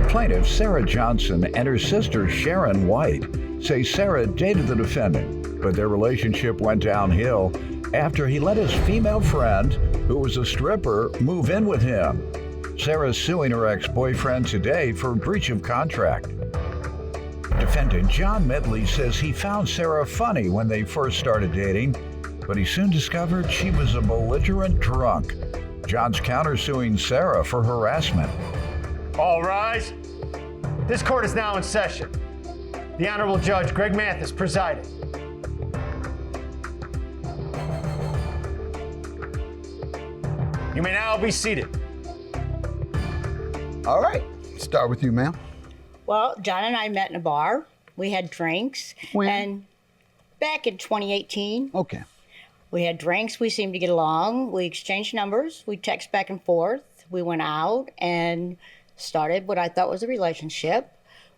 Plaintiff Sarah Johnson and her sister Sharon White say Sarah dated the defendant, but their relationship went downhill after he let his female friend, who was a stripper, move in with him. Sarah's suing her ex-boyfriend today for breach of contract. Defendant John Medley says he found Sarah funny when they first started dating, but he soon discovered she was a belligerent drunk. John's countersuing Sarah for harassment. All rise. This court is now in session. The Honorable Judge Greg Mathis presiding. You may now be seated. All right, start with you, ma'am. Well, John and I met in a bar. We had drinks. When? And back in 2018. Okay. We had drinks. We seemed to get along. We exchanged numbers. We text back and forth. We went out and started what I thought was a relationship.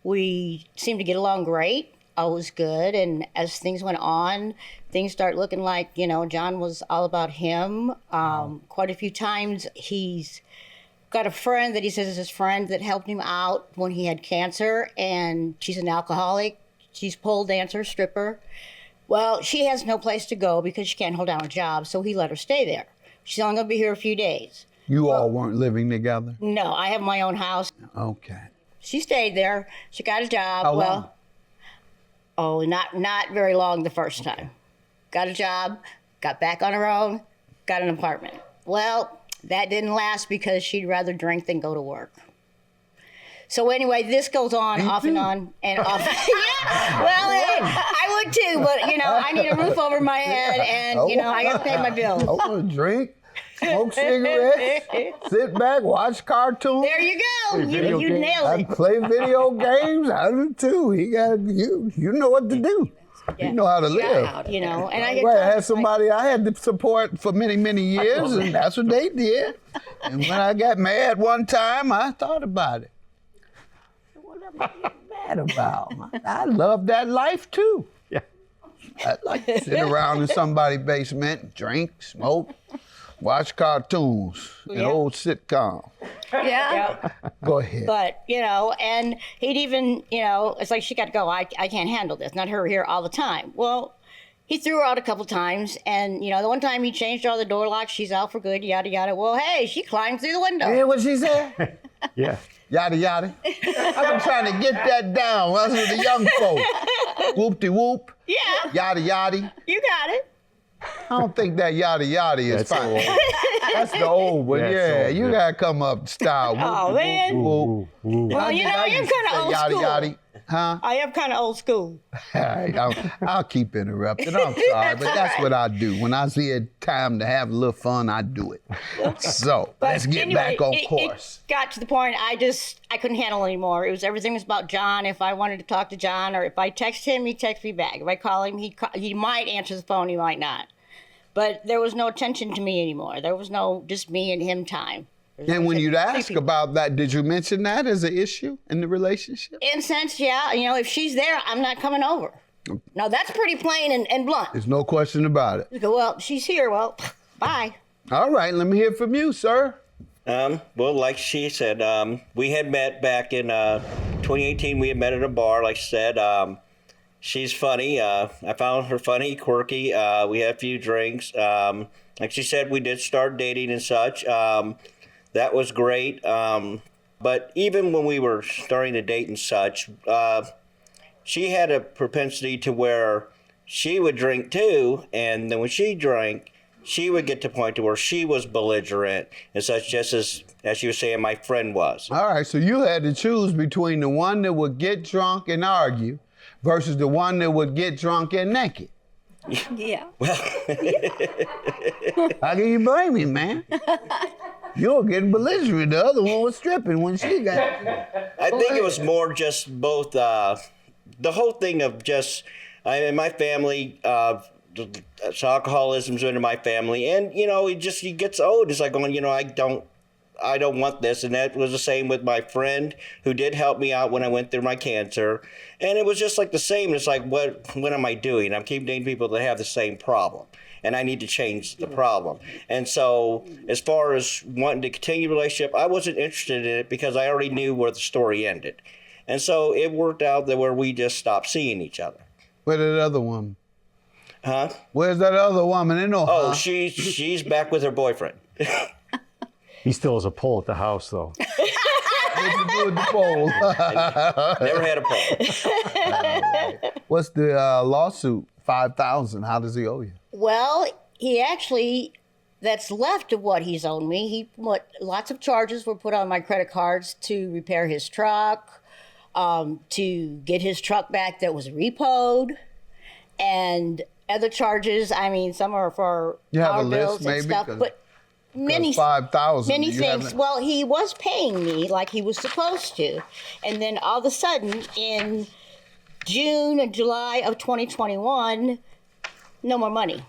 We seemed to get along great. All was good. And as things went on, things started looking like, John was all about him. Quite a few times he's got a friend that he says is his friend that helped him out when he had cancer, and she's an alcoholic. She's pole dancer, stripper. Well, she has no place to go because she can't hold down a job, so he let her stay there. She's only going to be here a few days. You all weren't living together? No, I have my own house. Okay. She stayed there. She got a job. How long? Oh, not very long the first time. Got a job, got back on her own, got an apartment. Well, that didn't last because she'd rather drink than go to work. So anyway, this goes on off and on and off. Yeah, well, I would too, but I need a roof over my head, and I got to pay my bills. I want to drink, smoke cigarettes, sit back, watch cartoons. There you go. You nailed it. I play video games. I do too. You know what to do. Yeah. You know how to live. Yeah, and I had somebody I had to support for many, many years, and that's what they did. And when I got mad one time, I thought about it. What am I getting mad about? I love that life too. Yeah. I'd like to sit around in somebody's basement, drink, smoke, watch cartoons, an old sitcom. Yeah. Go ahead. But, and he'd even, it's like, she got to go. I can't handle this. Not her here all the time. Well, he threw her out a couple times. And, the one time he changed all the door locks, she's out for good, yada, yada. Well, hey, she climbed through the window. You hear what she said? Yeah. Yada, yada. I've been trying to get that down. That's with the young folk. Whoop-de-whoop. Yeah. Yada, yada. You got it. I don't think that yada yada is That's fine. old. That's the old one. That's Yeah, old, you yeah. gotta come up style. Oh, man. Whoop. Well, I am kind of old yada school. yada. Huh? I am kind of old school. I'll keep interrupting. I'm sorry, but that's what I do. When I see a time to have a little fun, I do it. So let's get Anyway, back on course. It got to the point I couldn't handle it anymore. Everything was about John. If I wanted to talk to John, or if I text him, he'd text me back. If I call him, he might answer the phone, he might not. But there was no attention to me anymore. There was no just me and him time. And when you'd ask about that, did you mention that as an issue in the relationship? In a sense, yeah. If she's there, I'm not coming over. Now, that's pretty plain and blunt. There's no question about it. You go, well, she's here. Well, bye. All right, let me hear from you, sir. Well, like she said, we had met back in 2018. We had met at a bar, like she said. She's funny. I found her funny, quirky. We had a few drinks. Like she said, we did start dating and such. That was great. But even when we were starting to date and such, she had a propensity to where she would drink too. And then when she drank, she would get to the point to where she was belligerent and such, just as she was saying my friend was. All right, so you had to choose between the one that would get drunk and argue versus the one that would get drunk and naked. Yeah. Well, How can you blame me, man? You were getting belligerent. The other one was stripping when she got. I think it was more just both, the whole thing of just, in my family, alcoholism's into my family, and he gets old. It's like going, I don't want this. And that was the same with my friend who did help me out when I went through my cancer. And it was just like the same. It's like, what am I doing? I'm keep dating people that have the same problem. and I need to change the problem. And so as far as wanting to continue the relationship, I wasn't interested in it because I already knew where the story ended. And so it worked out that where we just stopped seeing each other. Where's that other woman? Huh? Where's that other woman? Oh, she's back with her boyfriend. He still has a pole at the house, though. What'd you do with the pole? Never had a problem. What's the lawsuit? $5,000. How does he owe you? Well, he actually, that's left of what he's owed me. Lots of charges were put on my credit cards to repair his truck, to get his truck back that was repoed, and other charges. I mean, some are for You have power a list, bills and maybe? stuff, but many 5,000. many you things. haven't- Well, he was paying me like he was supposed to, and then all of a sudden in June and July of 2021, no more money.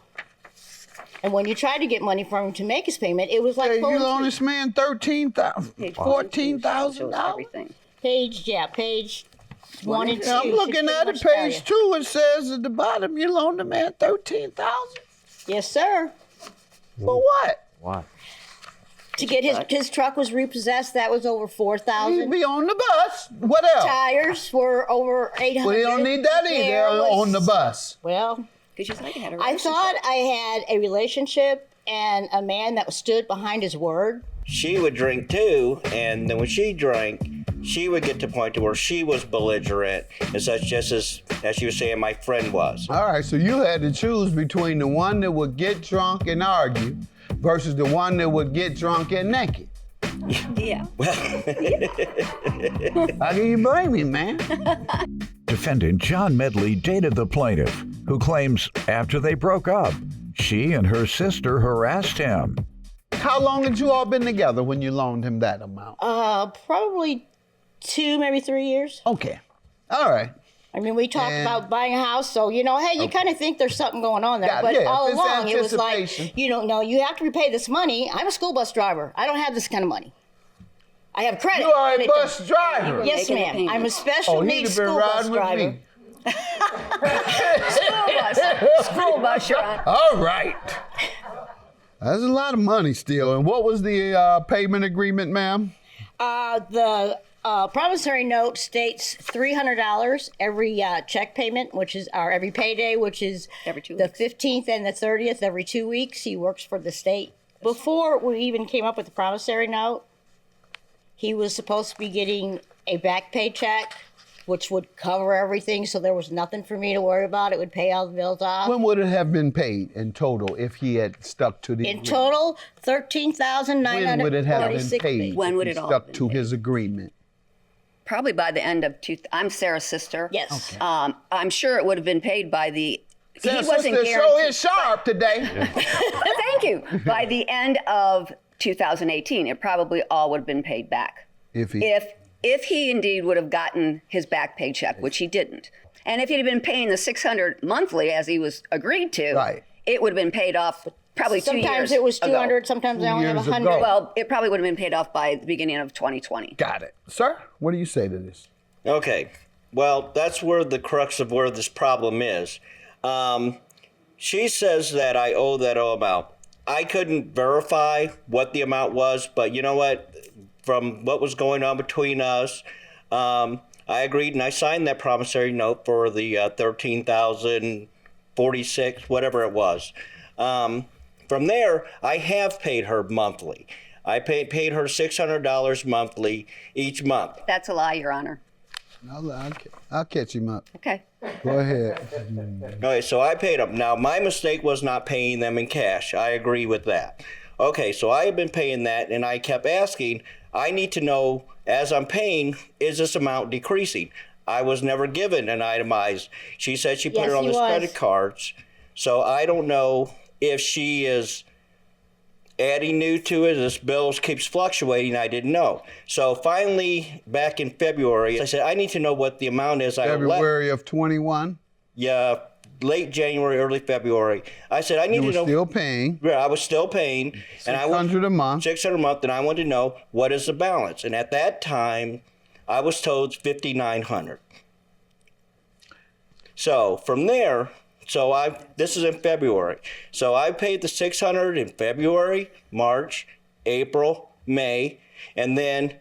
And when you tried to get money from him to make his payment, it was like Hey, you pulling loan this man $13,000, $14,000. Everything. page 1 and 2. I'm should looking pretty at it, much tell page you. 2. It says at the bottom, you loaned the man $13,000. Yes, sir. For what? Why? To get his truck was repossessed. That was over He'd $4,000. be on the bus. What else? Tires were over $800. Well, you don't need that either There was- on the bus. Well, Because you said I had a I thought I had a relationship and a man that stood behind his word. She would drink too, and then when she drank, she would get to the point to where she was belligerent and such, just as she was saying my friend was. All right, so you had to choose between the one that would get drunk and argue versus the one that would get drunk and naked. Yeah. How can you blame me, man? Defendant John Medley dated the plaintiff, who claims after they broke up, she and her sister harassed him. How long had you all been together when you loaned him that amount? Probably 2, maybe 3 years. Okay. All right. I mean, we talked And- about buying a house, so you kind of think there's something going on there. Yeah, but yeah, all it's along, it was like, anticipation. you don't know, you have to repay this money. I'm a school bus driver. I don't have this kind of money. I have credit. You are but a it bus don't- driver. Yes, Making the ma'am. payment. I'm a special Oh, he'd needs have been school bus riding with driver. me. School bus, you're on. All right. That's a lot of money still. And what was the payment agreement, ma'am? The promissory note states $300 every check payment, which is our every payday, which is Every 2 the weeks. 15th and the 30th every 2 weeks. He works for the state. Before we even came up with the promissory note, he was supposed to be getting a back pay check, which would cover everything, so there was nothing for me to worry about. It would pay all the bills off. When would it have been paid in total if he had stuck to the In agreement? total, When would it have been $13,946. paid? When if would he it all stuck have to been his agreement? Probably by the end of I'm Sarah's sister. Yes. I'm sure it would have been paid by the. He wasn't Sister, show guaranteed. is sharp today. Thank you. By the end of 2018, it probably all would have been paid back. If he, If he indeed would have gotten his back paycheck, which he didn't, and if he'd have been paying the $600 monthly as he was agreed to, Right. it would have been paid off probably 2 years. Sometimes it was ago. 200, sometimes I only have years 100. ago. Well, it probably would have been paid off by the beginning of 2020. got it. Sir, what do you say to this? Okay, well, that's where the crux of where this problem is. She says that I owe that amount. I couldn't verify what the amount was, but you know what? From what was going on between us, I agreed and I signed that promissory note for the $13,046, whatever it was. From there, I have paid her monthly. I paid her $600 monthly each month. That's a lie, Your Honor. I'll catch him up. Okay. Go ahead. Okay, so I paid them. Now, my mistake was not paying them in cash. I agree with that. Okay, so I have been paying that, and I kept asking, I need to know, as I'm paying, is this amount decreasing? I was never given an itemized. She said she put Yes, it on he this was. credit cards, so I don't know if she is adding new to it. This bill keeps fluctuating. I didn't know. So finally, back in February, I said, I need to know what the amount is. February of 21, Yeah, late January, early February. I said, I need you to were know. still paying Yeah, I was still paying. And I $600 a month. $600 a month, and I wanted to know what is the balance. And at that time, I was told $5,900. So from there, So this is in February. So I paid the $600 in February, March, April, May, and then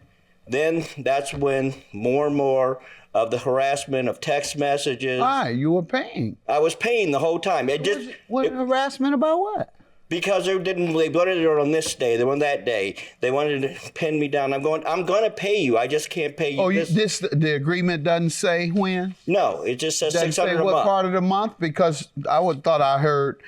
that's when more and more of the harassment of text messages. Why? You were paying. I was paying the whole time. Harassment about what? Because they wanted it on this day, they wanted that day. They wanted to pin me down. I'm going to pay you. I just can't pay you. Oh, this. The agreement doesn't say when? No, it just says Doesn't $600 say a what month. part of the month? Because thought I heard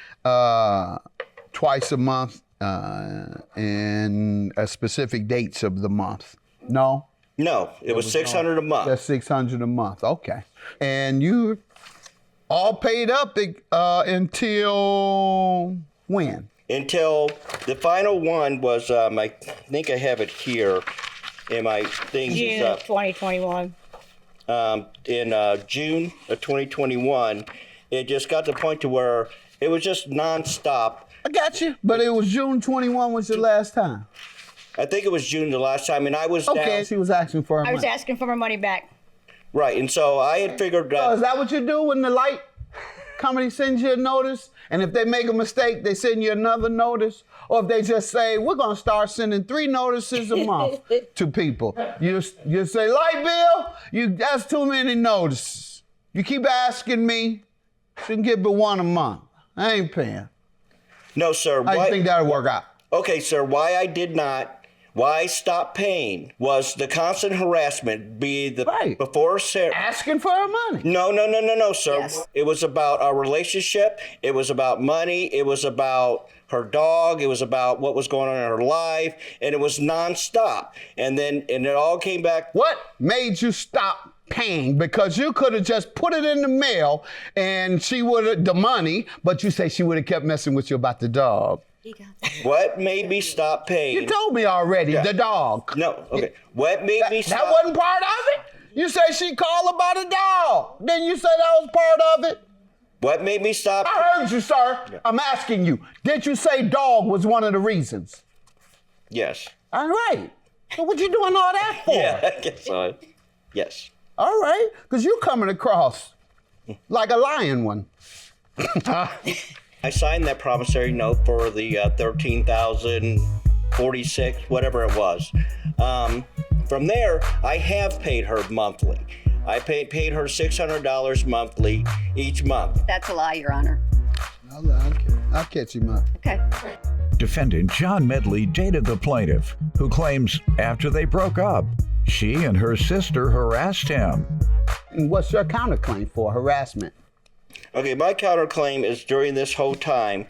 twice a month and specific dates of the month. No? No, it was $600 a month. That's $600 a month. Okay. And you all paid up until when? Until the final one was, I think I have it here in my things. June of 2021. In June of 2021, it just got to the point to where it was just nonstop. I got you. But it was June 21 was the last time. I think it was June the last time, and I was Okay, down. she was asking for her I was money. asking for my money back. Right, and so I had figured So is that what you do when the light company sends you a notice? And if they make a mistake, they send you another notice? Or if they just say, we're going to start sending 3 notices a month to people. You say, light bill, that's too many notices. You keep asking me, shouldn't give but 1 a month. I ain't paying. No, sir. How do you think that'll work out? Okay, sir, why I stopped paying was the constant harassment, Right. before Sarah. Asking for her money. No, sir. Yes. It was about our relationship. It was about money. It was about her dog. It was about what was going on in her life. And it was nonstop. And it all came back. What made you stop paying? Because you could have just put it in the mail and she would have, the money, but you say she would have kept messing with you about the dog. What made me stop paying? You told me already, Yeah. the dog. No, okay. What made me stop? That wasn't part of it? You say she called about a dog. Then you say that was part of it? What made me stop? I heard you, sir. Yeah. I'm asking you. Did you say dog was one of the reasons? Yes. All right. So what you doing all that for? Yeah, I guess so. Yes. All right. Because you coming across like a lion one. I signed that promissory note for the $13,046, whatever it was. From there, I have paid her monthly. I paid her $600 monthly each month. That's a lie, Your Honor. I'll catch him up. Okay. Defendant John Medley dated the plaintiff, who claims after they broke up, she and her sister harassed him. And what's your counterclaim for harassment? Okay, my counterclaim is during this whole time,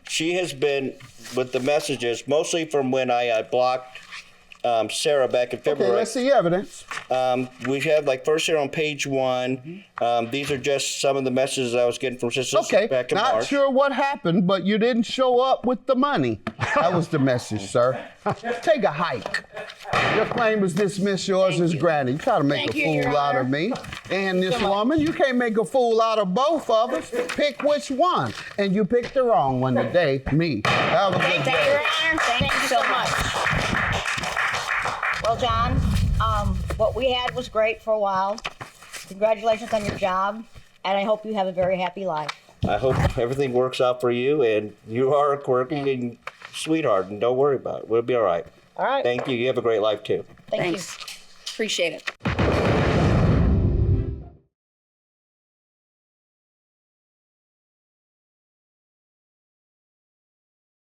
she has been with the messages, mostly from when I blocked Sarah back in February. Okay, let's see evidence. We have, like, first here on page 1. These are just some of the messages I was getting from sisters Okay, back in not March. sure what happened, but you didn't show up with the money. That was the message, sir. Take a hike. Your claim is dismissed, yours is granted. You try to make Thank you, a Your fool out of Honor. me and this woman. You can't make a fool out of both of us. Pick which one. And you picked the wrong one today, me. Have a good Thank you, day. Your Honor. Thank you so much. Well, John, what we had was great for a while. Congratulations on your job, and I hope you have a very happy life. I hope everything works out for you, and you are a quirky sweetheart, and don't worry about it. We'll be all right. All right. Thank you. You have a great life, too. Thank you. Thanks. Appreciate it.